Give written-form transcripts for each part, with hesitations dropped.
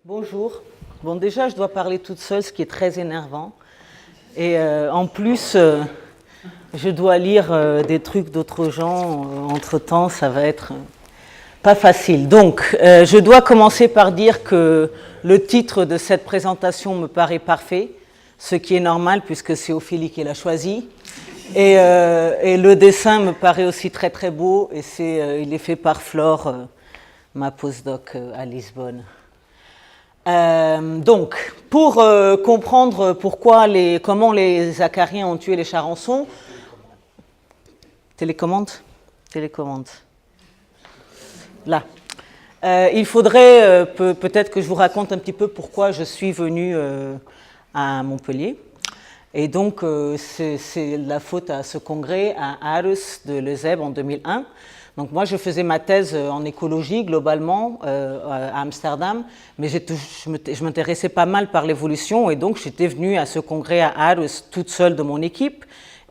Bonjour. Bon, déjà, je dois parler toute seule, ce qui est très énervant. Et en plus, je dois lire des trucs d'autres gens. Entre-temps, ça va être pas facile. Donc, je dois commencer par dire que le titre de cette présentation me paraît parfait, ce qui est normal puisque c'est Ophélie qui l'a choisi. Et le dessin me paraît aussi très très beau, et il est fait par Flore, ma postdoc à Lisbonne. Donc, pour comprendre comment les acariens ont tué les charançons, télécommande, là. Il faudrait peut-être que je vous raconte un petit peu pourquoi je suis venue à Montpellier. Et donc, c'est la faute à ce congrès à Aarhus de l'ESEB en 2001. Donc moi, je faisais ma thèse en écologie globalement à Amsterdam, mais je m'intéressais pas mal par l'évolution, et donc j'étais venue à ce congrès à Aarhus toute seule de mon équipe,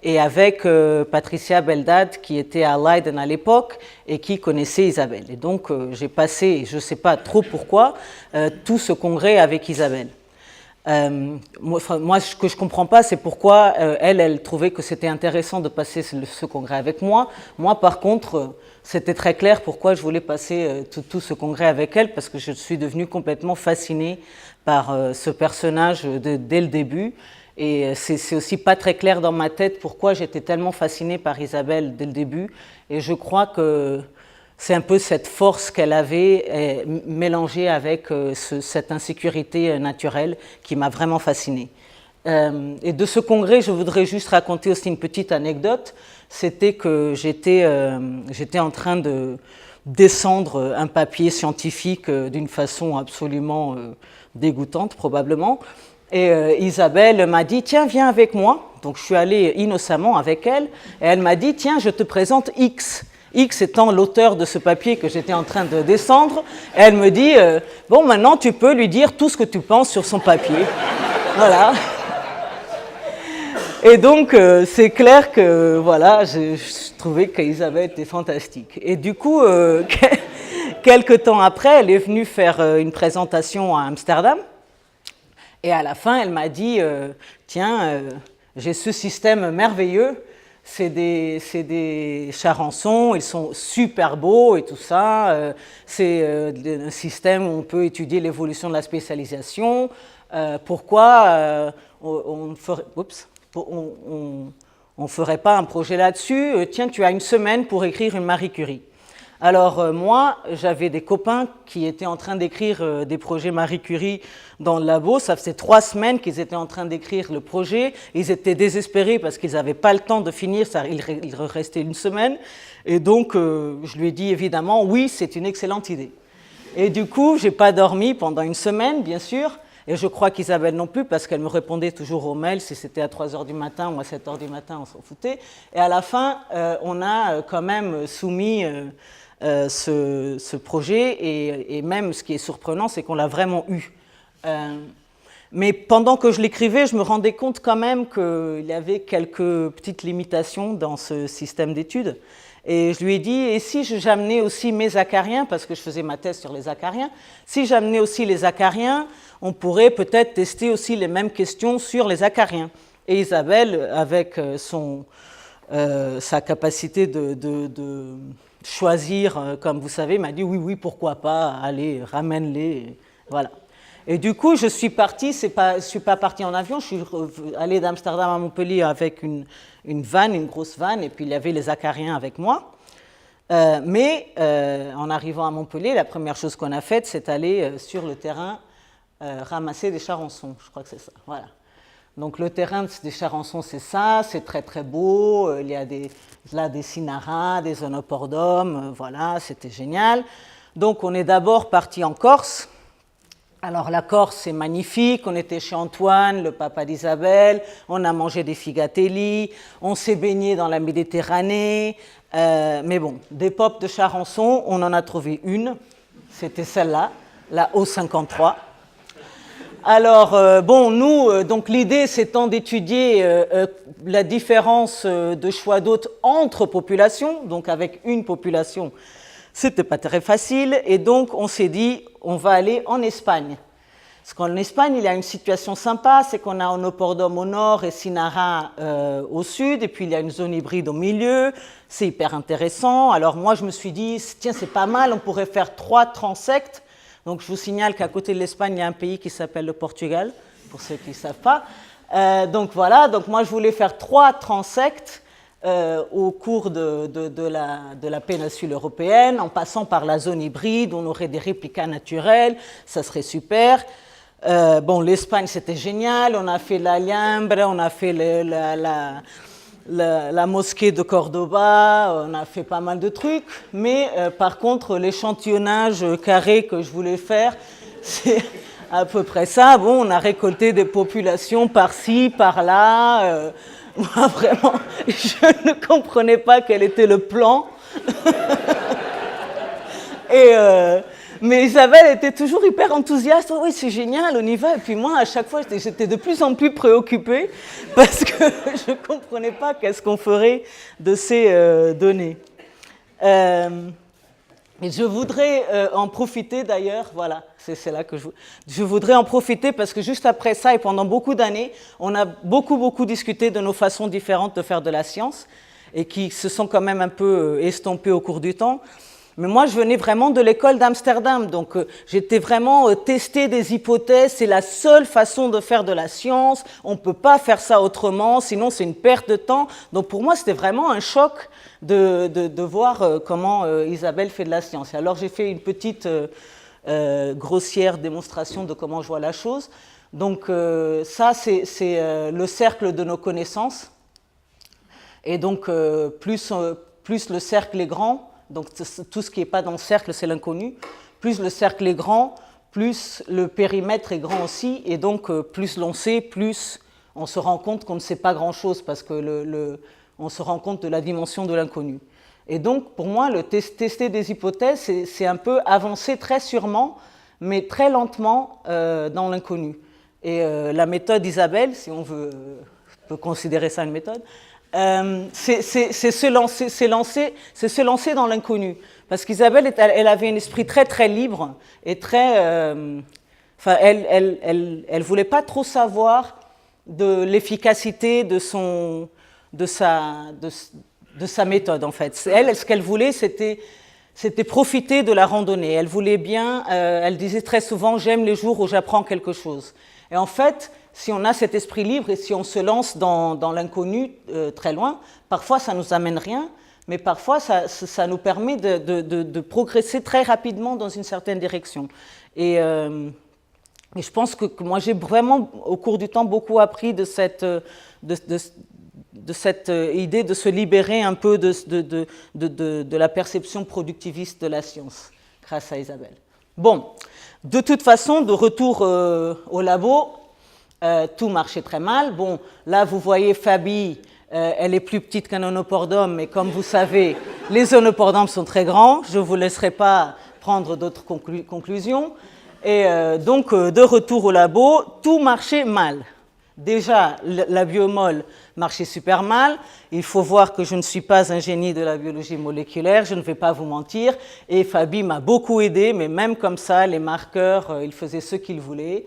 et avec Patricia Beldad qui était à Leiden à l'époque et qui connaissait Isabelle. Et donc j'ai passé, je ne sais pas trop pourquoi, tout ce congrès avec Isabelle. Moi, ce que je ne comprends pas, c'est pourquoi elle trouvait que c'était intéressant de passer ce congrès avec moi. Moi, par contre, c'était très clair pourquoi je voulais passer tout ce congrès avec elle, parce que je suis devenue complètement fascinée par ce personnage dès le début. Et c'est aussi pas très clair dans ma tête pourquoi j'étais tellement fascinée par Isabelle dès le début. Et je crois que c'est un peu cette force qu'elle avait mélangée avec cette insécurité naturelle qui m'a vraiment fascinée. Et de ce congrès, je voudrais juste raconter aussi une petite anecdote. C'était que j'étais en train de descendre un papier scientifique d'une façon absolument dégoûtante, probablement. Et Isabelle m'a dit « Tiens, viens avec moi ». Donc je suis allée innocemment avec elle, et elle m'a dit « Tiens, je te présente X ». X étant l'auteur de ce papier que j'étais en train de descendre. Et elle me dit « Bon, maintenant, tu peux lui dire tout ce que tu penses sur son papier. » Voilà. Et donc, c'est clair que, voilà, je trouvais qu'Isabelle était fantastique. Et du coup, quelques temps après, elle est venue faire une présentation à Amsterdam. Et à la fin, elle m'a dit « Tiens, j'ai ce système merveilleux. C'est des charançons, ils sont super beaux et tout ça. C'est un système où on peut étudier l'évolution de la spécialisation. Pourquoi on ne ferait pas un projet là-dessus? Tiens, tu as une semaine pour écrire une Marie Curie. » Alors moi, j'avais des copains qui étaient en train d'écrire des projets Marie Curie dans le labo. Ça faisait 3 semaines qu'ils étaient en train d'écrire le projet. Ils étaient désespérés parce qu'ils n'avaient pas le temps de finir. Il restait une semaine. Et donc, je lui ai dit évidemment, oui, c'est une excellente idée. Et du coup, je n'ai pas dormi pendant une semaine, bien sûr. Et je crois qu'Isabelle non plus, parce qu'elle me répondait toujours aux mails, si c'était à 3h du matin ou à 7h du matin, on s'en foutait. Et à la fin, on a quand même soumis ce projet, et même ce qui est surprenant, c'est qu'on l'a vraiment eu. Mais pendant que je l'écrivais, je me rendais compte quand même qu'il y avait quelques petites limitations dans ce système d'études. Et je lui ai dit, et si j'amenais aussi mes acariens, parce que je faisais ma thèse sur les acariens, si j'amenais aussi les acariens, on pourrait peut-être tester aussi les mêmes questions sur les acariens. Et Isabelle, avec sa capacité de choisir, comme vous savez, m'a dit oui, pourquoi pas, allez, ramène-les, voilà. Et du coup, je suis partie, je ne suis pas partie en avion, je suis allée d'Amsterdam à Montpellier avec une vanne, une grosse vanne, et puis il y avait les acariens avec moi. Mais en arrivant à Montpellier, la première chose qu'on a faite, c'est aller sur le terrain ramasser des charançons, je crois que c'est ça, voilà. Donc le terrain des charançons, c'est ça, c'est très très beau, il y a là des cynaras, des onopordums, voilà, c'était génial. Donc on est d'abord parti en Corse. Alors la Corse, c'est magnifique, on était chez Antoine, le papa d'Isabelle, on a mangé des figatelli, on s'est baigné dans la Méditerranée, mais bon, des popes de charançons, on en a trouvé une, c'était celle-là, la O53. Alors, bon, nous, donc l'idée, c'est d'étudier la différence de choix d'hôtes entre populations, donc avec une population, c'était pas très facile, et donc on s'est dit, on va aller en Espagne. Parce qu'en Espagne, il y a une situation sympa, c'est qu'on a Onoportum au nord et Sinara au sud, et puis il y a une zone hybride au milieu, c'est hyper intéressant. Alors moi, je me suis dit, tiens, c'est pas mal, on pourrait faire 3 transects. Donc je vous signale qu'à côté de l'Espagne, il y a un pays qui s'appelle le Portugal, pour ceux qui ne savent pas. Donc voilà, donc moi je voulais faire 3 transects au cours de la péninsule européenne, en passant par la zone hybride, on aurait des réplicas naturels, ça serait super. Bon, l'Espagne c'était génial, on a fait l'Alhambra, on a fait la mosquée de Cordoba, on a fait pas mal de trucs, mais par contre l'échantillonnage carré que je voulais faire, c'est à peu près ça. Bon, on a récolté des populations par-ci, par-là. Moi, vraiment, je ne comprenais pas quel était le plan. Mais Isabelle était toujours hyper enthousiaste. Oh, oui, c'est génial, on y va. Et puis moi, à chaque fois, j'étais de plus en plus préoccupée parce que je ne comprenais pas qu'est-ce qu'on ferait de ces données. Et je voudrais en profiter d'ailleurs, voilà, c'est là que je voudrais en profiter parce que juste après ça et pendant beaucoup d'années, on a beaucoup discuté de nos façons différentes de faire de la science et qui se sont quand même un peu estompées au cours du temps. Mais moi, je venais vraiment de l'école d'Amsterdam, donc j'étais vraiment tester des hypothèses, c'est la seule façon de faire de la science, on ne peut pas faire ça autrement, sinon c'est une perte de temps. Donc pour moi, c'était vraiment un choc de voir comment Isabelle fait de la science. Alors j'ai fait une petite grossière démonstration de comment je vois la chose. Donc ça, c'est le cercle de nos connaissances. Et donc plus le cercle est grand, donc tout ce qui n'est pas dans le cercle, c'est l'inconnu. Plus le cercle est grand, plus le périmètre est grand aussi. Et donc plus l'on sait, plus on se rend compte qu'on ne sait pas grand-chose parce que on se rend compte de la dimension de l'inconnu. Et donc pour moi, le tester des hypothèses, c'est un peu avancer très sûrement, mais très lentement dans l'inconnu. Et la méthode Isabelle, si on peut considérer ça une méthode, c'est se lancer dans l'inconnu. Parce qu'Isabelle, elle avait un esprit très libre et très... elle voulait pas trop savoir de l'efficacité de sa méthode, en fait. Elle, ce qu'elle voulait, c'était profiter de la randonnée. Elle voulait bien... elle disait très souvent, j'aime les jours où j'apprends quelque chose. Et en fait, si on a cet esprit libre et si on se lance dans l'inconnu très loin, parfois ça ne nous amène rien, mais parfois ça nous permet de progresser très rapidement dans une certaine direction. Et je pense que moi j'ai vraiment, au cours du temps, beaucoup appris de cette idée de se libérer un peu de la perception productiviste de la science, grâce à Isabelle. Bon, de toute façon, de retour au labo, tout marchait très mal. Bon, là, vous voyez Fabi, elle est plus petite qu'un onopordum, mais comme vous savez, les onopordums sont très grands. Je ne vous laisserai pas prendre d'autres conclusions. Et donc, de retour au labo, tout marchait mal. Déjà, la biomol marchait super mal. Il faut voir que je ne suis pas un génie de la biologie moléculaire, je ne vais pas vous mentir. Et Fabi m'a beaucoup aidé, mais même comme ça, les marqueurs, il faisait ce qu'il voulait.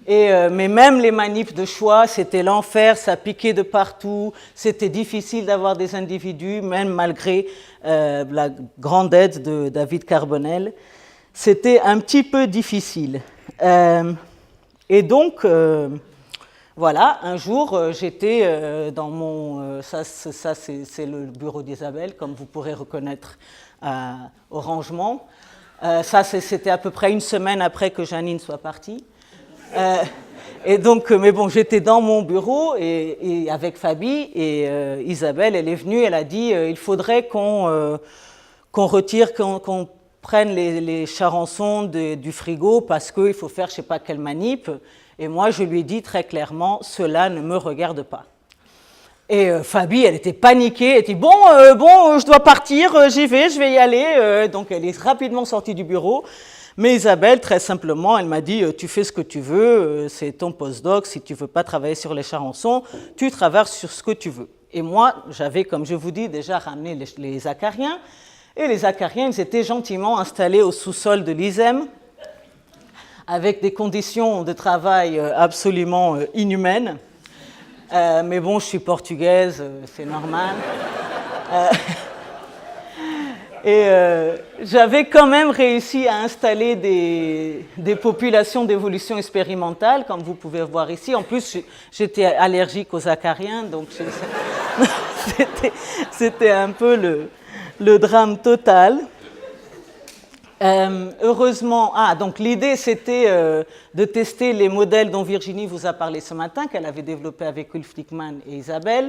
Mais même les manips de choix, c'était l'enfer, ça piquait de partout, c'était difficile d'avoir des individus, même malgré la grande aide de David Carbonel. C'était un petit peu difficile. Et donc, voilà, un jour, j'étais dans mon... ça c'est le bureau d'Isabelle, comme vous pourrez reconnaître au rangement. Ça, c'était à peu près une semaine après que Janine soit partie. Et donc, mais bon, j'étais dans mon bureau et avec Fabi et Isabelle, elle est venue, elle a dit il faudrait qu'on retire, qu'on prenne les charançons du frigo parce qu'il faut faire je ne sais pas quelle manip. Et moi, je lui ai dit très clairement cela ne me regarde pas. Et Fabi, elle était paniquée, elle dit bon, je dois partir, je vais y aller. Donc, elle est rapidement sortie du bureau. Mais Isabelle, très simplement, elle m'a dit tu fais ce que tu veux, c'est ton postdoc, si tu ne veux pas travailler sur les charançons, tu travailles sur ce que tu veux. Et moi, j'avais, comme je vous dis, déjà ramené les acariens. Et les acariens, ils étaient gentiment installés au sous-sol de l'ISEM, avec des conditions de travail absolument inhumaines. Mais bon, je suis portugaise, c'est normal. Et j'avais quand même réussi à installer des populations d'évolution expérimentale, comme vous pouvez voir ici. En plus, j'étais allergique aux acariens, donc c'était un peu le drame total. Heureusement, donc l'idée c'était de tester les modèles dont Virginie vous a parlé ce matin, qu'elle avait développé avec Ulf Dickmann et Isabelle.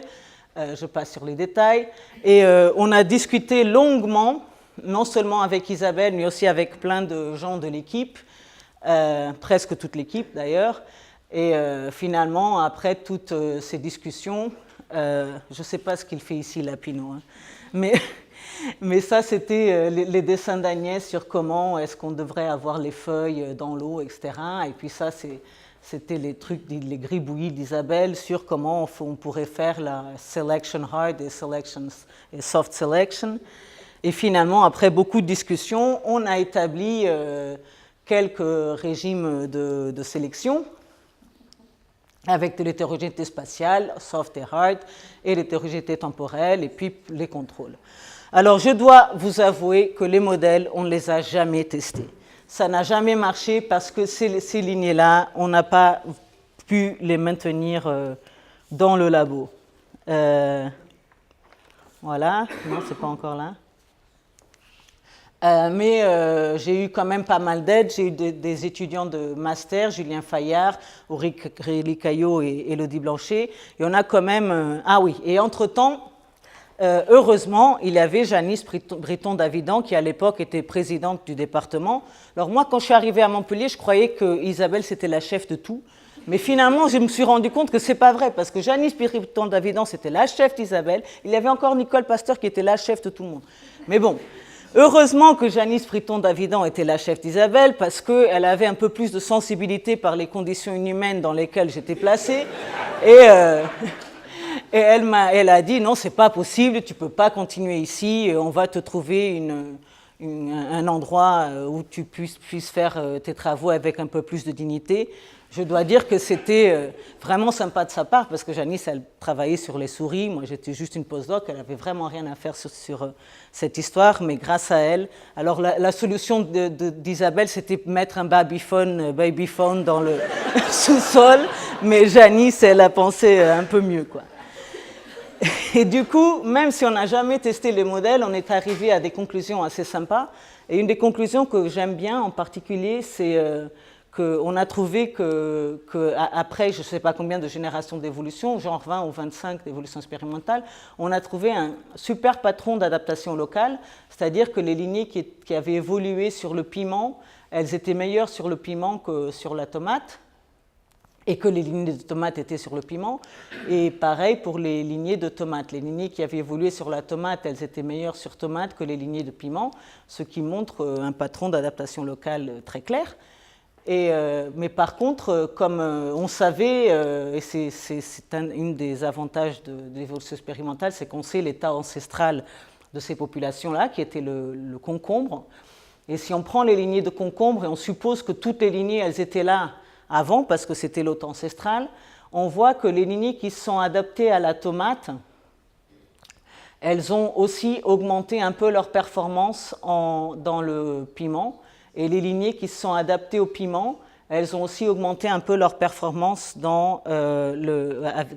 Je passe sur les détails. Et on a discuté longuement, non seulement avec Isabelle, mais aussi avec plein de gens de l'équipe, presque toute l'équipe d'ailleurs. Et finalement, après toutes ces discussions, je ne sais pas ce qu'il fait ici, Lapino, hein, mais ça, c'était les dessins d'Agnès sur comment est-ce qu'on devrait avoir les feuilles dans l'eau, etc. Et puis ça, c'était les trucs, les gribouillis d'Isabelle sur comment on pourrait faire la selection hard et soft selection. Et finalement, après beaucoup de discussions, on a établi quelques régimes de sélection avec de l'hétérogénéité spatiale, soft et hard, et l'hétérogénéité temporelle, et puis les contrôles. Alors, je dois vous avouer que les modèles, on ne les a jamais testés. Ça n'a jamais marché parce que ces lignées-là, on n'a pas pu les maintenir dans le labo. Voilà, non, c'est pas encore là. Mais j'ai eu quand même pas mal d'aide. J'ai eu des étudiants de master, Julien Fayard, Aurélie Caillot et Élodie Blanchet. Et on a quand même... ah oui, et entre-temps, heureusement, il y avait Janice Briton-Davidan, qui à l'époque était présidente du département. Alors moi, quand je suis arrivée à Montpellier, je croyais que Isabelle, c'était la chef de tout. Mais finalement, je me suis rendu compte que ce n'est pas vrai, parce que Janice Briton-Davidan, c'était la chef d'Isabelle. Il y avait encore Nicole Pasteur qui était la chef de tout le monde. Mais bon... Heureusement que Janice Briton-Davidan était la chef d'Isabelle parce qu'elle avait un peu plus de sensibilité par les conditions inhumaines dans lesquelles j'étais placée. Et elle a dit non, c'est pas possible, tu peux pas continuer ici, on va te trouver un endroit où tu puisses faire tes travaux avec un peu plus de dignité. Je dois dire que c'était vraiment sympa de sa part parce que Janice, elle travaillait sur les souris. Moi, j'étais juste une postdoc. Elle n'avait vraiment rien à faire sur cette histoire, mais grâce à elle. Alors, la solution d'Isabelle, c'était mettre un babyphone dans le sous-sol, mais Janice, elle a pensé un peu mieux, quoi. Et du coup, même si on n'a jamais testé les modèles, on est arrivé à des conclusions assez sympas. Et une des conclusions que j'aime bien en particulier, c'est... qu'on a trouvé qu'après, je ne sais pas combien de générations d'évolution, genre 20 ou 25 d'évolution expérimentale, on a trouvé un super patron d'adaptation locale, c'est-à-dire que les lignées qui avaient évolué sur le piment, elles étaient meilleures sur le piment que sur la tomate, et que les lignées de tomates étaient sur le piment. Et pareil pour les lignées de tomates. Les lignées qui avaient évolué sur la tomate, elles étaient meilleures sur tomate que les lignées de piment, ce qui montre un patron d'adaptation locale très clair. Mais par contre, comme on savait, et c'est une des avantages de l'évolution expérimentale, c'est qu'on sait l'état ancestral de ces populations-là, qui était le concombre. Et si on prend les lignées de concombre et on suppose que toutes les lignées, elles étaient là avant, parce que c'était l'hôte ancestral, on voit que les lignées qui se sont adaptées à la tomate, elles ont aussi augmenté un peu leur performance dans le piment. Et les lignées qui se sont adaptées au piment, elles ont aussi augmenté un peu leur performance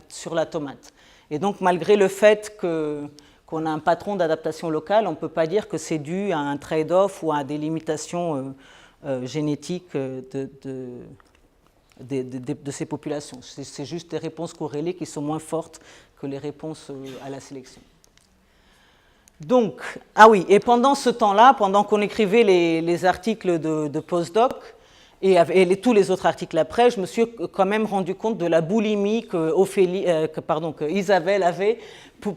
sur la tomate. Et donc, malgré le fait qu'on a un patron d'adaptation locale, on ne peut pas dire que c'est dû à un trade-off ou à des limitations génétiques de ces populations. C'est juste des réponses corrélées qui sont moins fortes que les réponses à la sélection. Donc, ah oui, et pendant ce temps-là, pendant qu'on écrivait les articles de postdoc et tous les autres articles après, je me suis quand même rendu compte de la boulimie que Isabelle avait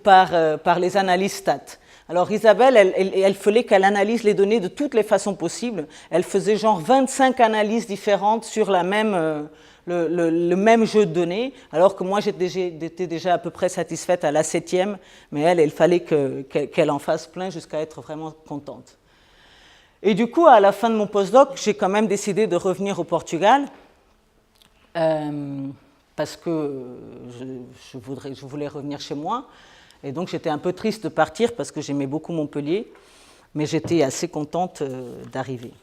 par les analyses stats. Alors Isabelle, elle fallait qu'elle analyse les données de toutes les façons possibles. Elle faisait genre 25 analyses différentes sur le même jeu de données, alors que moi j'étais déjà à peu près satisfaite à la 7e, mais elle, il fallait qu'elle en fasse plein jusqu'à être vraiment contente. Et du coup, à la fin de mon postdoc, j'ai quand même décidé de revenir au Portugal parce que je voulais revenir chez moi. Et donc, j'étais un peu triste de partir parce que j'aimais beaucoup Montpellier, mais j'étais assez contente d'arriver.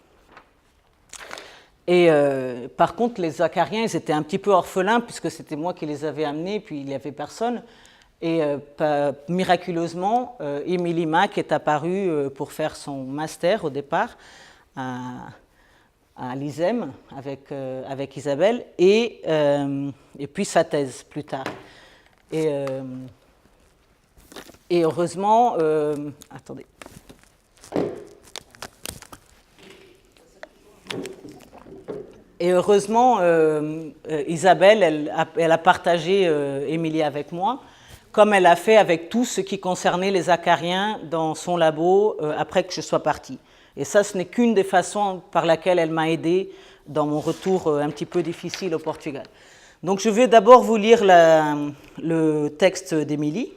Et par contre, les acariens, ils étaient un petit peu orphelins puisque c'était moi qui les avais amenés, puis il n'y avait personne. Et miraculeusement, Émilie Mack est apparue pour faire son master au départ à l'ISEM avec Isabelle et puis sa thèse plus tard. Et heureusement, attendez. Et heureusement, Isabelle, elle a partagé Émilie avec moi, comme elle a fait avec tout ce qui concernait les acariens dans son labo après que je sois partie. Et ça, ce n'est qu'une des façons par laquelle elle m'a aidée dans mon retour un petit peu difficile au Portugal. Donc je vais d'abord vous lire le texte d'Émilie,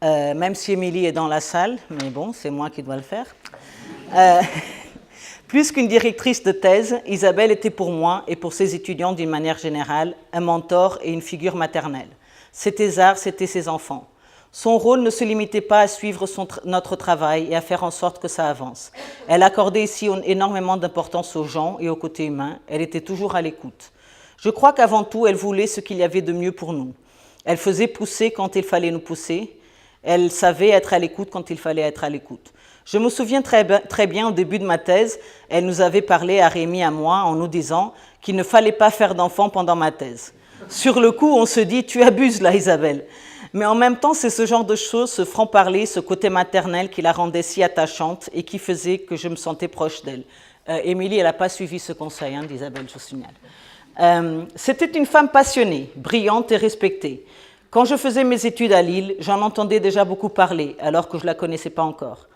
même si Émilie est dans la salle, mais bon, c'est moi qui dois le faire. Plus qu'une directrice de thèse, Isabelle était pour moi et pour ses étudiants d'une manière générale un mentor et une figure maternelle. Ses thésards, c'étaient ses enfants. Son rôle ne se limitait pas à suivre notre travail et à faire en sorte que ça avance. Elle accordait ici énormément d'importance aux gens et au côté humain. Elle était toujours à l'écoute. Je crois qu'avant tout, elle voulait ce qu'il y avait de mieux pour nous. Elle faisait pousser quand il fallait nous pousser. Elle savait être à l'écoute quand il fallait être à l'écoute. Je me souviens très bien au début de ma thèse, elle nous avait parlé à Rémi et à moi en nous disant qu'il ne fallait pas faire d'enfants pendant ma thèse. Sur le coup, on se dit « tu abuses là, Isabelle ». Mais en même temps, c'est ce genre de choses, ce franc-parler, ce côté maternel qui la rendait si attachante et qui faisait que je me sentais proche d'elle. Émilie, elle n'a pas suivi ce conseil d'Isabelle, je signale. C'était une femme passionnée, brillante et respectée. Quand je faisais mes études à Lille, j'en entendais déjà beaucoup parler, alors que je ne la connaissais pas encore.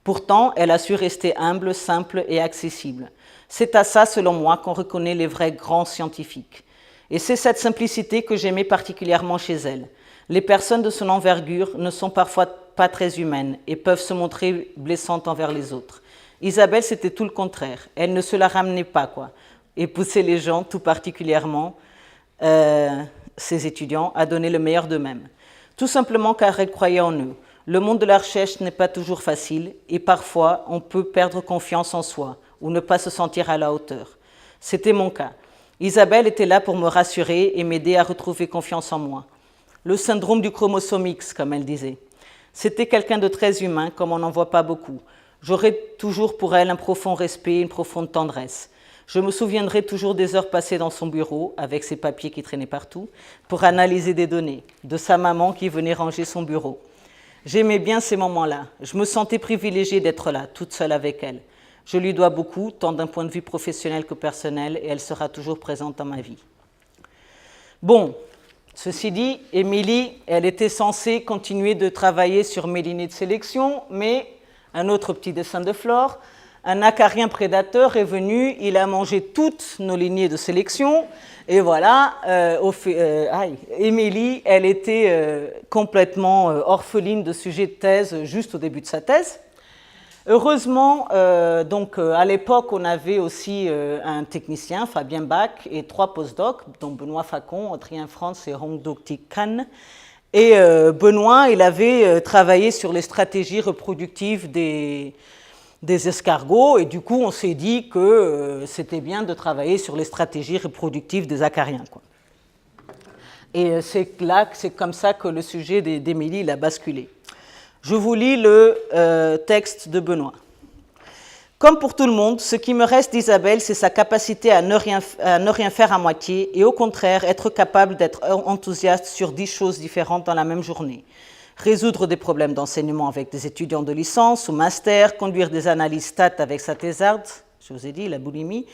Pourtant, elle a su rester humble, simple et accessible. C'est à ça, selon moi, qu'on reconnaît les vrais grands scientifiques. Et c'est cette simplicité que j'aimais particulièrement chez elle. Les personnes de son envergure ne sont parfois pas très humaines et peuvent se montrer blessantes envers les autres. Isabelle, c'était tout le contraire. Elle ne se la ramenait pas, quoi. Et poussait les gens, tout particulièrement ses étudiants, à donner le meilleur d'eux-mêmes. Tout simplement car elle croyait en eux. Le monde de la recherche n'est pas toujours facile et parfois on peut perdre confiance en soi ou ne pas se sentir à la hauteur. C'était mon cas. Isabelle était là pour me rassurer et m'aider à retrouver confiance en moi. Le syndrome du chromosome X, comme elle disait. C'était quelqu'un de très humain, comme on n'en voit pas beaucoup. J'aurais toujours pour elle un profond respect, une profonde tendresse. Je me souviendrai toujours des heures passées dans son bureau, avec ses papiers qui traînaient partout, pour analyser des données, de sa maman qui venait ranger son bureau. J'aimais bien ces moments-là. Je me sentais privilégiée d'être là, toute seule avec elle. Je lui dois beaucoup, tant d'un point de vue professionnel que personnel, et elle sera toujours présente dans ma vie. Bon, ceci dit, Émilie, elle était censée continuer de travailler sur mes lignées de sélection, mais un autre petit dessin de Flore, un acarien prédateur est venu, il a mangé toutes nos lignées de sélection, et voilà, Émilie, elle était complètement orpheline de sujet de thèse juste au début de sa thèse. Heureusement, à l'époque, on avait aussi un technicien, Fabien Bach, et 3 postdocs, dont Benoît Facon, Adrien France et Rongdokti Khan. Et Benoît, il avait travaillé sur les stratégies reproductives des escargots, et du coup, on s'est dit que c'était bien de travailler sur les stratégies reproductives des acariens, quoi. Et c'est comme ça que le sujet d'Émilie a basculé. Je vous lis le texte de Benoît. Comme pour tout le monde, ce qui me reste d'Isabelle, c'est sa capacité à ne rien faire à moitié et au contraire être capable d'être enthousiaste sur 10 choses différentes dans la même journée. Résoudre des problèmes d'enseignement avec des étudiants de licence ou master, conduire des analyses stats avec sa thésarde, je vous ai dit, la boulimie,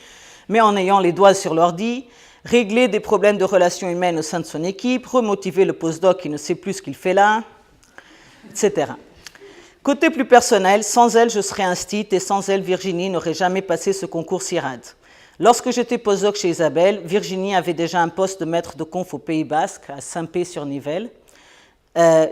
mais en ayant les doigts sur l'ordi, régler des problèmes de relations humaines au sein de son équipe, remotiver le postdoc qui ne sait plus ce qu'il fait là, etc. Côté plus personnel, sans elle, je serais instite et sans elle, Virginie n'aurait jamais passé ce concours CIRAD. Lorsque j'étais postdoc chez Isabelle, Virginie avait déjà un poste de maître de conf au Pays Basque, à Saint-Pé-sur-Nivelle.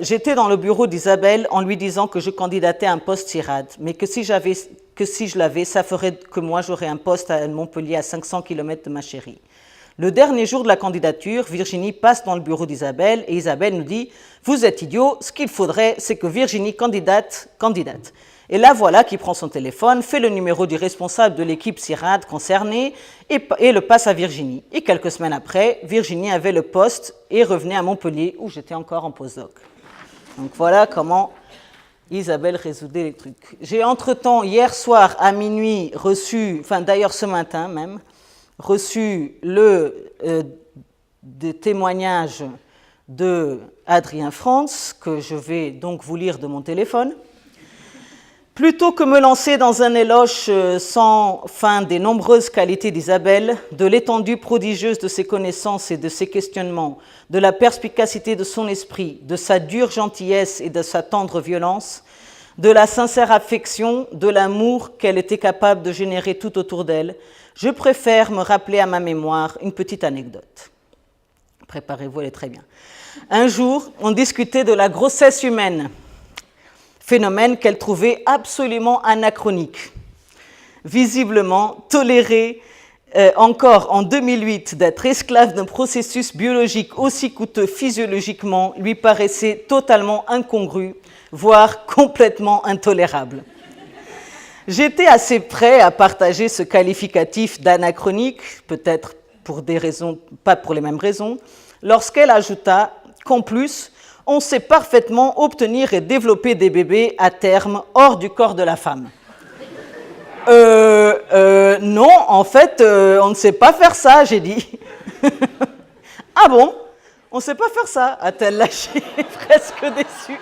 J'étais dans le bureau d'Isabelle en lui disant que je candidatais à un poste CIRAD, mais que si j'avais que si je l'avais, ça ferait que moi j'aurais un poste à Montpellier à 500 km de ma chérie. Le dernier jour de la candidature, Virginie passe dans le bureau d'Isabelle et Isabelle nous dit « Vous êtes idiot, ce qu'il faudrait, c'est que Virginie candidate. » Et là, voilà qui prend son téléphone, fait le numéro du responsable de l'équipe CIRAD concernée et le passe à Virginie. Et quelques semaines après, Virginie avait le poste et revenait à Montpellier où j'étais encore en postdoc. Donc voilà comment Isabelle résoudait les trucs. J'ai entre-temps, hier soir à minuit, reçu, enfin d'ailleurs ce matin même, reçu des témoignages de Adrien France, que je vais donc vous lire de mon téléphone. Plutôt que me lancer dans un éloge sans fin des nombreuses qualités d'Isabelle, de l'étendue prodigieuse de ses connaissances et de ses questionnements, de la perspicacité de son esprit, de sa dure gentillesse et de sa tendre violence, de la sincère affection, de l'amour qu'elle était capable de générer tout autour d'elle, je préfère me rappeler à ma mémoire une petite anecdote. Préparez-vous, elle est très bien. Un jour, on discutait de la grossesse humaine, phénomène qu'elle trouvait absolument anachronique. Visiblement, tolérer encore en 2008 d'être esclave d'un processus biologique aussi coûteux physiologiquement lui paraissait totalement incongru, voire complètement intolérable. J'étais assez prêt à partager ce qualificatif d'anachronique, peut-être pour des raisons, pas pour les mêmes raisons, lorsqu'elle ajouta qu'en plus, on sait parfaitement obtenir et développer des bébés à terme hors du corps de la femme. Non, en fait, on ne sait pas faire ça, j'ai dit. Ah bon? On ne sait pas faire ça, a-t-elle lâché, presque déçue.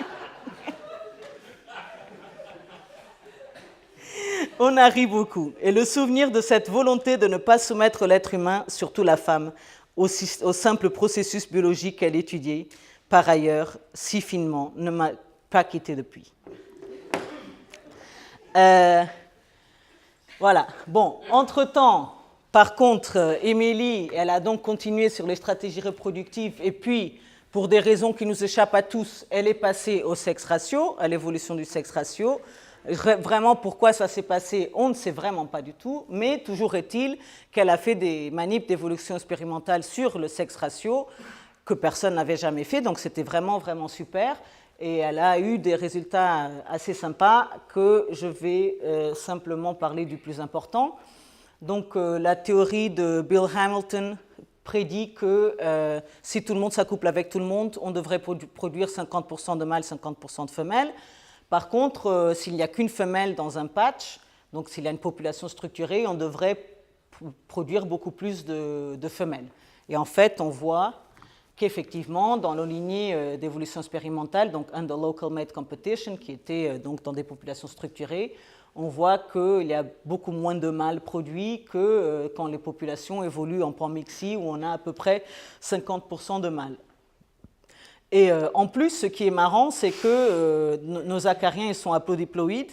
On a ri beaucoup. Et le souvenir de cette volonté de ne pas soumettre l'être humain, surtout la femme, au simple processus biologique qu'elle étudiait, par ailleurs, si finement, ne m'a pas quitté depuis. Voilà. Bon, entre-temps, par contre, Émilie, elle a donc continué sur les stratégies reproductives et puis, pour des raisons qui nous échappent à tous, elle est passée au sex ratio, à l'évolution du sex ratio. Vraiment, pourquoi ça s'est passé, on ne sait vraiment pas du tout, mais toujours est-il qu'elle a fait des manips d'évolution expérimentale sur le sex ratio que personne n'avait jamais fait, donc c'était vraiment, vraiment super. Et elle a eu des résultats assez sympas que je vais simplement parler du plus important. Donc la théorie de Bill Hamilton prédit que si tout le monde s'accouple avec tout le monde, on devrait produire 50% de mâles, 50% de femelles. Par contre, s'il n'y a qu'une femelle dans un patch, donc s'il y a une population structurée, on devrait produire beaucoup plus de femelles. Et en fait, on voit qu'effectivement, dans nos lignées d'évolution expérimentale, donc under local mate competition, qui était donc dans des populations structurées, on voit qu'il y a beaucoup moins de mâles produits que quand les populations évoluent en panmixie, où on a à peu près 50% de mâles. Et en plus, ce qui est marrant, c'est que nos acariens ils sont haplodiploïdes.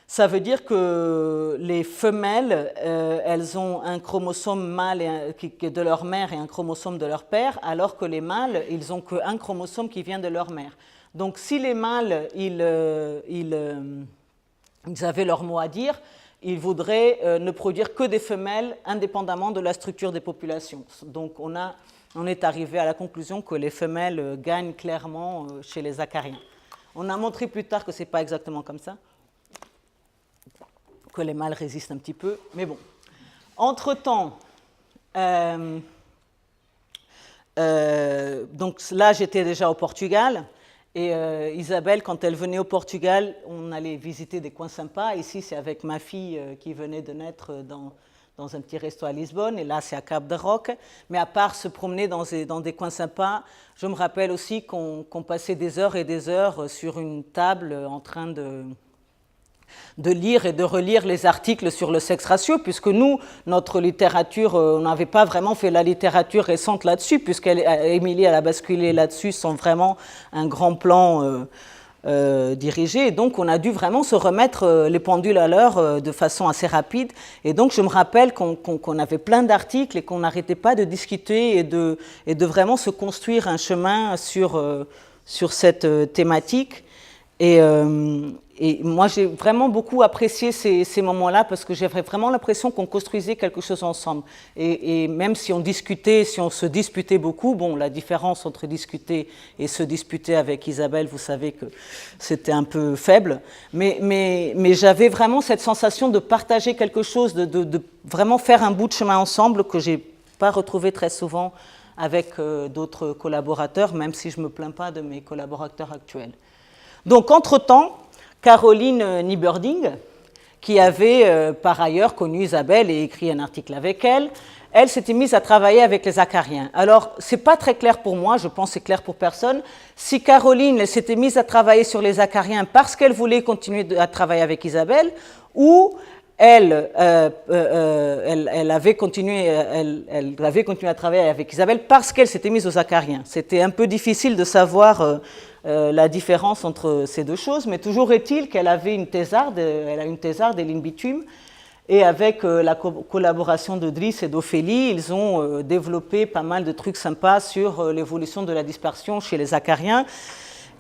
Ça veut dire que les femelles, elles ont un chromosome mâle de leur mère et un chromosome de leur père, alors que les mâles, ils n'ont qu'un chromosome qui vient de leur mère. Donc si les mâles, ils avaient leur mot à dire, ils voudraient ne produire que des femelles indépendamment de la structure des populations. Donc on est arrivé à la conclusion que les femelles gagnent clairement chez les acariens. On a montré plus tard que ce n'est pas exactement comme ça, que les mâles résistent un petit peu, mais bon. Entre-temps, donc là j'étais déjà au Portugal, et Isabelle, quand elle venait au Portugal, on allait visiter des coins sympas. Ici, c'est avec ma fille qui venait de naître dans un petit resto à Lisbonne, et là, c'est à Cap de Roque. Mais à part se promener dans des coins sympas, je me rappelle aussi qu'on passait des heures et des heures sur une table en train de lire et de relire les articles sur le sex ratio, puisque nous, notre littérature, on n'avait pas vraiment fait la littérature récente là-dessus, puisqu'Émilie, elle a basculé là-dessus sans vraiment un grand plan dirigé. Et donc, on a dû vraiment se remettre les pendules à l'heure de façon assez rapide. Et donc, je me rappelle qu'on avait plein d'articles et qu'on n'arrêtait pas de discuter et de vraiment se construire un chemin sur cette thématique. Et moi, j'ai vraiment beaucoup apprécié ces moments-là parce que j'avais vraiment l'impression qu'on construisait quelque chose ensemble. Et même si on discutait, si on se disputait beaucoup, bon, la différence entre discuter et se disputer avec Isabelle, vous savez que c'était un peu faible, mais j'avais vraiment cette sensation de partager quelque chose, de vraiment faire un bout de chemin ensemble que j'ai pas retrouvé très souvent avec d'autres collaborateurs, même si je ne me plains pas de mes collaborateurs actuels. Donc, entre-temps, Caroline Nieberding, qui avait par ailleurs connu Isabelle et écrit un article avec elle, elle s'était mise à travailler avec les acariens. Alors, ce n'est pas très clair pour moi, je pense que c'est clair pour personne, si Caroline s'était mise à travailler sur les acariens parce qu'elle voulait continuer à travailler avec Isabelle, ou elle avait continué à travailler avec Isabelle parce qu'elle s'était mise aux acariens. C'était un peu difficile de savoir la différence entre ces deux choses, mais toujours est-il qu'elle avait une thésarde, elle a une thésarde, Eline Bitume, et avec la collaboration de Driss et d'Ophélie, ils ont développé pas mal de trucs sympas sur l'évolution de la dispersion chez les acariens,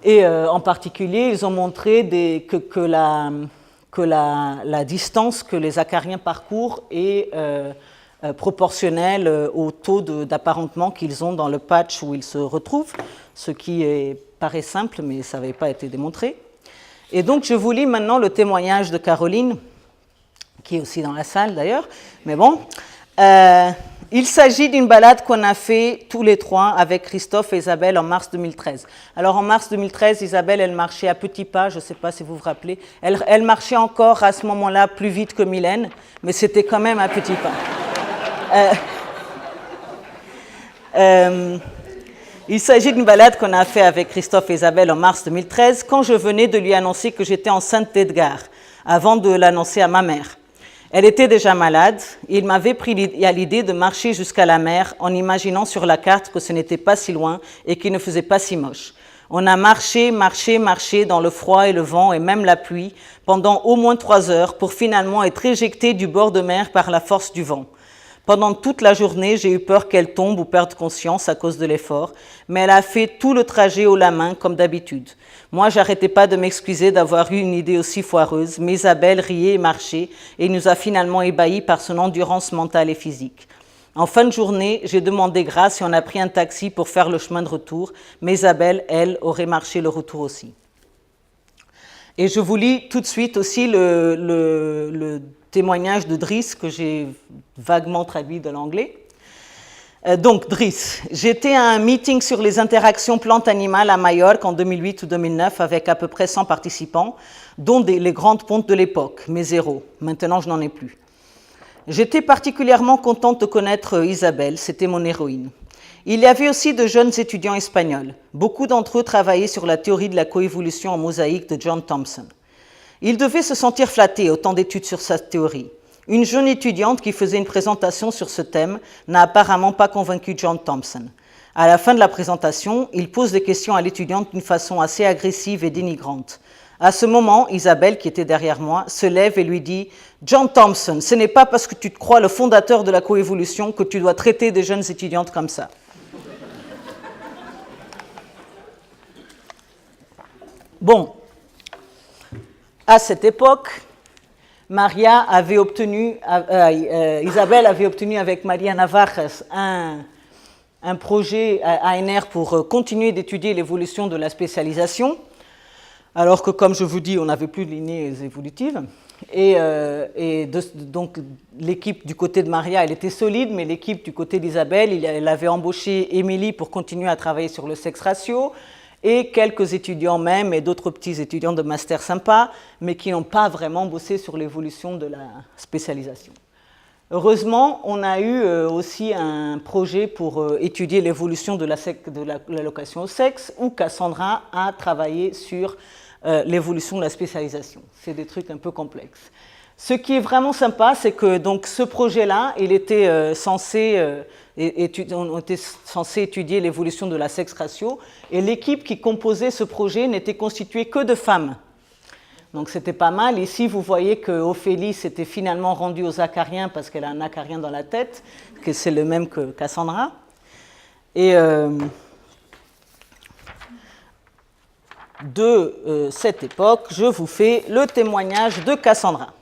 et en particulier, ils ont montré que la distance que les acariens parcourent est proportionnelle au taux d'apparentement qu'ils ont dans le patch où ils se retrouvent, ce qui paraît simple, mais ça n'avait pas été démontré. Et donc, je vous lis maintenant le témoignage de Caroline, qui est aussi dans la salle d'ailleurs, mais bon. Il s'agit d'une balade qu'on a fait tous les trois avec Christophe et Isabelle en mars 2013. Alors en mars 2013, Isabelle, elle marchait à petits pas, je ne sais pas si vous vous rappelez. Elle marchait encore à ce moment-là plus vite que Mylène, mais c'était quand même à petits pas. Il s'agit d'une balade qu'on a fait avec Christophe et Isabelle en mars 2013, quand je venais de lui annoncer que j'étais enceinte d'Edgar, avant de l'annoncer à ma mère. Elle était déjà malade, et il m'avait pris à l'idée de marcher jusqu'à la mer en imaginant sur la carte que ce n'était pas si loin et qu'il ne faisait pas si moche. On a marché dans le froid et le vent et même la pluie pendant au moins 3 heures pour finalement être éjectés du bord de mer par la force du vent. Pendant toute la journée, j'ai eu peur qu'elle tombe ou perde conscience à cause de l'effort, mais elle a fait tout le trajet haut la main comme d'habitude. Moi, j'arrêtais pas de m'excuser d'avoir eu une idée aussi foireuse, mais Isabelle riait et marchait et nous a finalement ébahis par son endurance mentale et physique. En fin de journée, j'ai demandé grâce et on a pris un taxi pour faire le chemin de retour, mais Isabelle, elle, aurait marché le retour aussi. Et je vous lis tout de suite aussi le témoignage de Driss que j'ai vaguement traduit de l'anglais. Donc, Driss, j'étais à un meeting sur les interactions plantes-animales à Majorque en 2008 ou 2009 avec à peu près 100 participants, dont les grandes pontes de l'époque, mais 0. Maintenant, je n'en ai plus. J'étais particulièrement contente de connaître Isabelle, c'était mon héroïne. Il y avait aussi de jeunes étudiants espagnols. Beaucoup d'entre eux travaillaient sur la théorie de la coévolution en mosaïque de John Thomson. Ils devaient se sentir flattés, autant d'études sur sa théorie. Une jeune étudiante qui faisait une présentation sur ce thème n'a apparemment pas convaincu John Thomson. À la fin de la présentation, il pose des questions à l'étudiante d'une façon assez agressive et dénigrante. À ce moment, Isabelle, qui était derrière moi, se lève et lui dit « John Thomson, ce n'est pas parce que tu te crois le fondateur de la coévolution que tu dois traiter des jeunes étudiantes comme ça. » Bon, à cette époque, Isabelle avait obtenu avec Maria Navarres un projet ANR pour continuer d'étudier l'évolution de la spécialisation, alors que, comme je vous dis, on n'avait plus de lignées évolutives. Donc, l'équipe du côté de Maria, elle était solide, mais l'équipe du côté d'Isabelle, elle avait embauché Émilie pour continuer à travailler sur le sexe ratio, et quelques étudiants même, et d'autres petits étudiants de master sympas, mais qui n'ont pas vraiment bossé sur l'évolution de la spécialisation. Heureusement, on a eu aussi un projet pour étudier l'évolution de l'allocation au sexe, où Cassandra a travaillé sur l'évolution de la spécialisation. C'est des trucs un peu complexes. Ce qui est vraiment sympa, c'est que donc, ce projet-là, il était censé étudier l'évolution de la sexe ratio, et l'équipe qui composait ce projet n'était constituée que de femmes. Donc c'était pas mal. Ici, vous voyez que Ophélie s'était finalement rendue aux acariens parce qu'elle a un acarien dans la tête, que c'est le même que Cassandra. Et de cette époque, je vous fais le témoignage de Cassandra.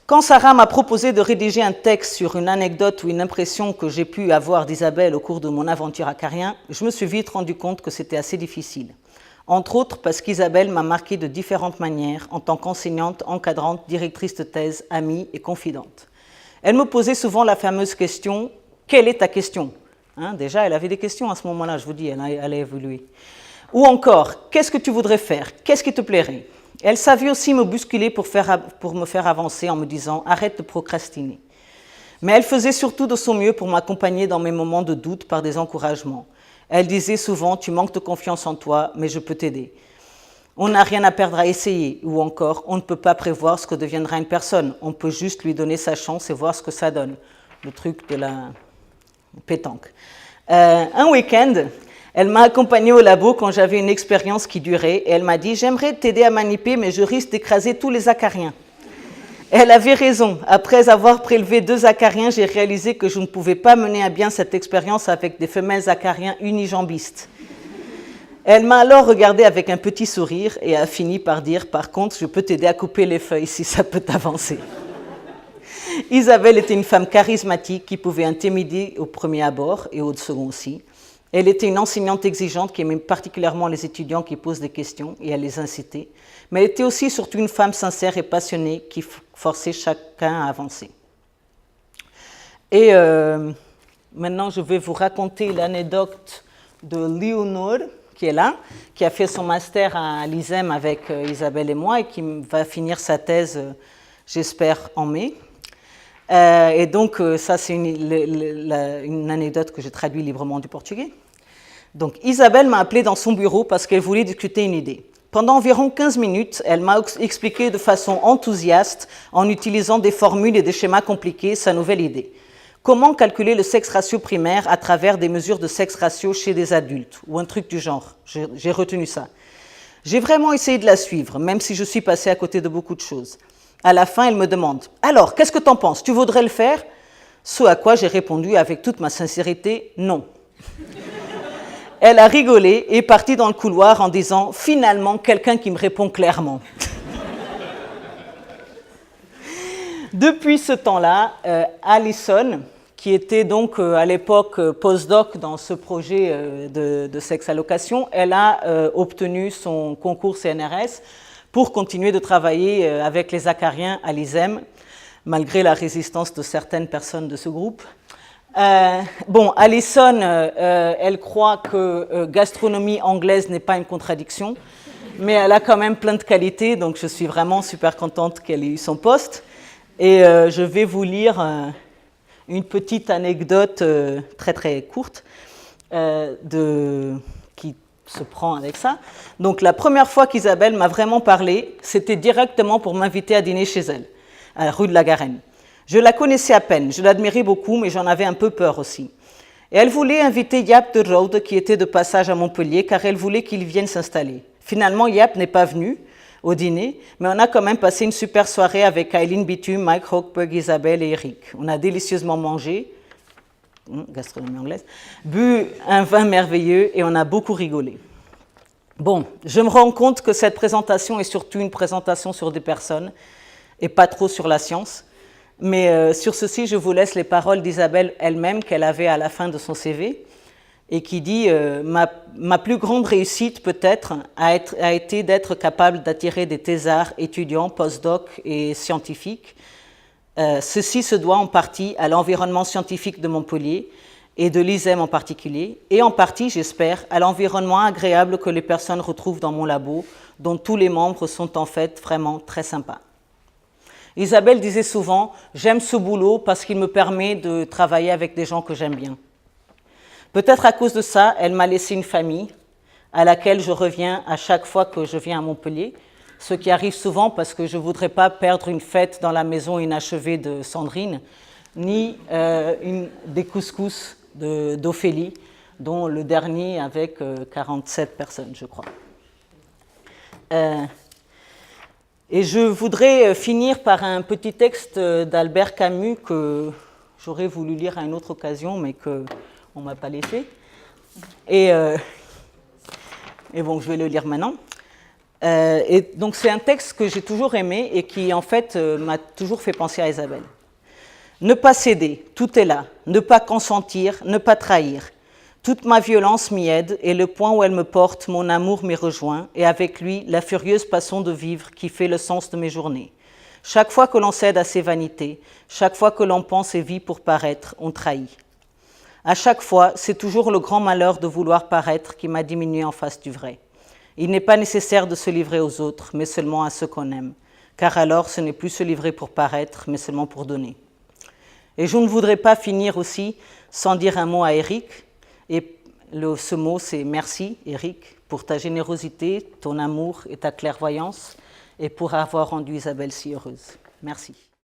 Quand Sarah m'a proposé de rédiger un texte sur une anecdote ou une impression que j'ai pu avoir d'Isabelle au cours de mon aventure acarien, je me suis vite rendu compte que c'était assez difficile. Entre autres parce qu'Isabelle m'a marqué de différentes manières en tant qu'enseignante, encadrante, directrice de thèse, amie et confidente. Elle me posait souvent la fameuse question « Quelle est ta question ?» Déjà, elle avait des questions à ce moment-là, je vous dis, elle a évolué. Ou encore « Qu'est-ce que tu voudrais faire? Qu'est-ce qui te plairait ?» Elle savait aussi me bousculer pour me faire avancer en me disant « Arrête de procrastiner ». Mais elle faisait surtout de son mieux pour m'accompagner dans mes moments de doute par des encouragements. Elle disait souvent « Tu manques de confiance en toi, mais je peux t'aider ». On n'a rien à perdre à essayer, ou encore, on ne peut pas prévoir ce que deviendra une personne, on peut juste lui donner sa chance et voir ce que ça donne. Le truc de la pétanque. Un week-end, elle m'a accompagnée au labo quand j'avais une expérience qui durait, et elle m'a dit « J'aimerais t'aider à maniper, mais je risque d'écraser tous les acariens ». Elle avait raison. Après avoir prélevé 2 acariens, j'ai réalisé que je ne pouvais pas mener à bien cette expérience avec des femelles acariens unijambistes. Elle m'a alors regardé avec un petit sourire et a fini par dire « Par contre, je peux t'aider à couper les feuilles si ça peut t'avancer ». Isabelle était une femme charismatique qui pouvait intimider au premier abord et au second aussi. Elle était une enseignante exigeante qui aimait particulièrement les étudiants qui posent des questions et à les inciter. Mais elle était aussi surtout une femme sincère et passionnée qui forçait chacun à avancer. Et maintenant, je vais vous raconter l'anecdote de Léonore, qui est là, qui a fait son master à l'ISEM avec Isabelle et moi et qui va finir sa thèse, j'espère, en mai. Et donc, ça, c'est une anecdote que j'ai traduite librement du portugais. Donc, Isabelle m'a appelé dans son bureau parce qu'elle voulait discuter une idée. Pendant environ 15 minutes, elle m'a expliqué de façon enthousiaste, en utilisant des formules et des schémas compliqués, sa nouvelle idée. Comment calculer le sexe ratio primaire à travers des mesures de sexe ratio chez des adultes, ou un truc du genre. J'ai retenu ça. J'ai vraiment essayé de la suivre, même si je suis passée à côté de beaucoup de choses. À la fin, elle me demande « Alors, qu'est-ce que t'en penses? Tu voudrais le faire ?» Ce à quoi j'ai répondu avec toute ma sincérité « Non ». Elle a rigolé et est partie dans le couloir en disant « Finalement, quelqu'un qui me répond clairement ». Depuis ce temps-là, Alison, qui était donc à l'époque postdoc dans ce projet de sexe allocation, elle a obtenu son concours CNRS pour continuer de travailler avec les acariens à l'ISEM, malgré la résistance de certaines personnes de ce groupe. Alison, elle croit que gastronomie anglaise n'est pas une contradiction, mais elle a quand même plein de qualités, donc je suis vraiment super contente qu'elle ait eu son poste. Et je vais vous lire une petite anecdote très très courte qui se prend avec ça. Donc la première fois qu'Isabelle m'a vraiment parlé, c'était directement pour m'inviter à dîner chez elle, à la rue de la Garenne. Je la connaissais à peine, je l'admirais beaucoup, mais j'en avais un peu peur aussi. Et elle voulait inviter Jaap de Rode, qui était de passage à Montpellier, car elle voulait qu'il vienne s'installer. Finalement, Jaap n'est pas venu au dîner, mais on a quand même passé une super soirée avec Eileen Bitume, Mike Hochberg, Isabelle et Eric. On a délicieusement mangé, gastronomie anglaise, bu un vin merveilleux et on a beaucoup rigolé. Bon, je me rends compte que cette présentation est surtout une présentation sur des personnes et pas trop sur la science. Mais sur ceci, je vous laisse les paroles d'Isabelle elle-même qu'elle avait à la fin de son CV et qui dit ma plus grande réussite peut-être a été d'être capable d'attirer des thésards, étudiants, post-doc et scientifiques. Ceci se doit en partie à l'environnement scientifique de Montpellier et de l'ISEM en particulier, et en partie, j'espère, à l'environnement agréable que les personnes retrouvent dans mon labo, dont tous les membres sont en fait vraiment très sympas. Isabelle disait souvent « J'aime ce boulot parce qu'il me permet de travailler avec des gens que j'aime bien ». Peut-être à cause de ça, elle m'a laissé une famille à laquelle je reviens à chaque fois que je viens à Montpellier, ce qui arrive souvent parce que je ne voudrais pas perdre une fête dans la maison inachevée de Sandrine, ni des couscous d'Ophélie, dont le dernier avec 47 personnes, je crois. Et je voudrais finir par un petit texte d'Albert Camus que j'aurais voulu lire à une autre occasion, mais qu'on ne m'a pas laissé. Et Et bon, je vais le lire maintenant. Et donc c'est un texte que j'ai toujours aimé et qui en fait m'a toujours fait penser à Isabelle. Ne pas céder, tout est là. Ne pas consentir, ne pas trahir. Toute ma violence m'y aide et le point où elle me porte, mon amour m'y rejoint et avec lui la furieuse passion de vivre qui fait le sens de mes journées. Chaque fois que l'on cède à ses vanités, chaque fois que l'on pense et vit pour paraître, on trahit. À chaque fois, c'est toujours le grand malheur de vouloir paraître qui m'a diminué en face du vrai. Il n'est pas nécessaire de se livrer aux autres, mais seulement à ceux qu'on aime, car alors ce n'est plus se livrer pour paraître, mais seulement pour donner. Et je ne voudrais pas finir aussi sans dire un mot à Eric, et ce mot c'est merci Eric, pour ta générosité, ton amour et ta clairvoyance, et pour avoir rendu Isabelle si heureuse. Merci.